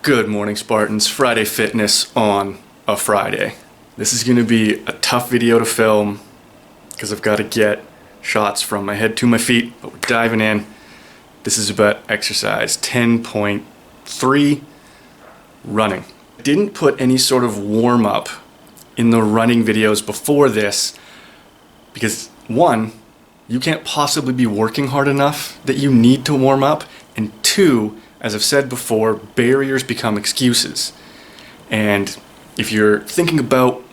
Good morning, Spartans. Friday fitness on a Friday. This is going to be a tough video to film because I've got to get shots from my head to my feet, but we're diving in. This is about exercise 10.3, running. I didn't put any sort of warm-up in the running videos before this because, one, you can't possibly be working hard enough that you need to warm up, and two, as I've said before, barriers become excuses. And if you're thinking about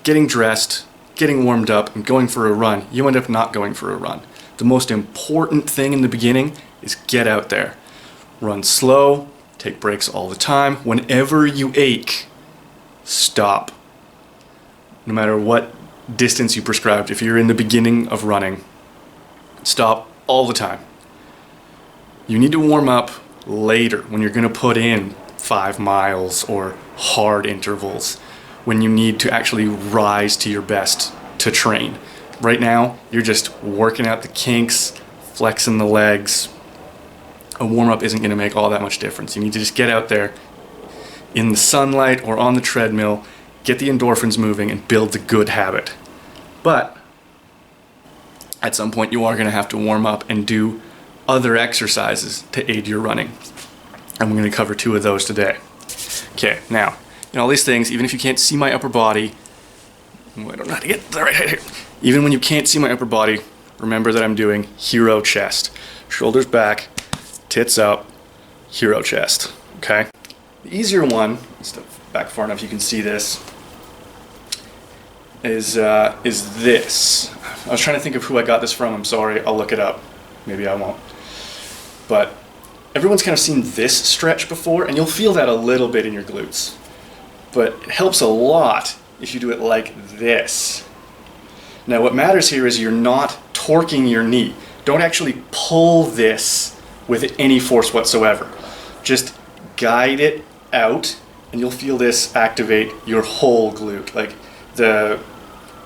getting dressed, getting warmed up, and going for a run, you end up not going for a run. The most important thing in the beginning is get out there. Run slow, take breaks all the time. Whenever you ache, stop. No matter what distance you prescribed, if you're in the beginning of running, stop all the time. You need to warm up later when you're going to put in 5 miles or hard intervals, when you need to actually rise to your best to train. Right now, you're just working out the kinks, flexing the legs. A warm-up isn't going to make all that much difference. You need to just get out there in the sunlight or on the treadmill, get the endorphins moving, and build the good habit. But at some point, you are going to have to warm up and do other exercises to aid your running. And we're going to cover 2 of those today. Okay, now, in all these things, even if you can't see my upper body, I don't know how to get the right height here. Even when you can't see my upper body, remember that I'm doing hero chest. Shoulders back, tits up, hero chest, okay? The easier one, step back far enough you can see this, is this. I was trying to think of who I got this from. I'm sorry, I'll look it up. Maybe I won't. But everyone's kind of seen this stretch before, and you'll feel that a little bit in your glutes. But it helps a lot if you do it like this. Now what matters here is you're not torquing your knee. Don't actually pull this with any force whatsoever. Just guide it out, and you'll feel this activate your whole glute. Like the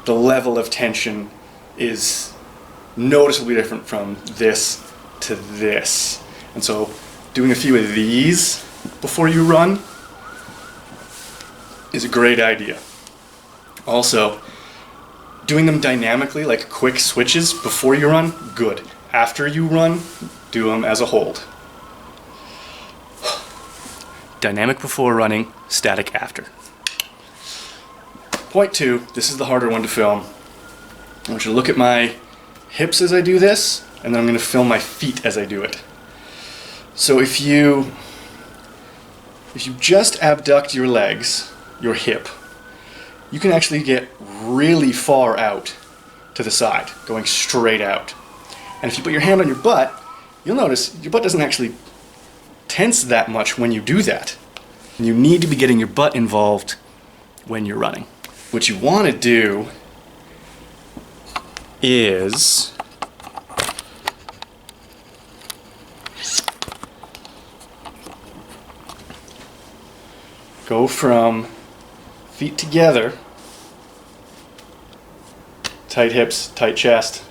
level of tension is noticeably different from this to this. And so doing a few of these before you run is a great idea. Also, doing them dynamically, like quick switches before you run, good. After you run, do them as a hold. Dynamic before running, static after. Point 2, this is the harder one to film. I want you to look at my hips as I do this, and then I'm going to film my feet as I do it. So if you just abduct your legs, your hip, you can actually get really far out to the side, going straight out. And if you put your hand on your butt, you'll notice your butt doesn't actually tense that much when you do that. You need to be getting your butt involved when you're running. What you want to do is go from feet together, tight hips, tight chest,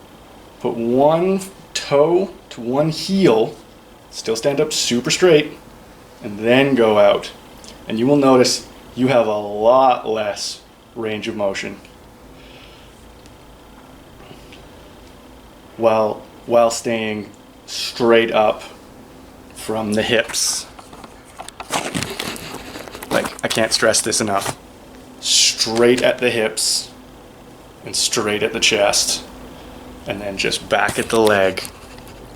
put one toe to one heel, still stand up super straight, and then go out. And you will notice you have a lot less range of motion while staying straight up from the hips. Like, I can't stress this enough. Straight at the hips and straight at the chest, and then just back at the leg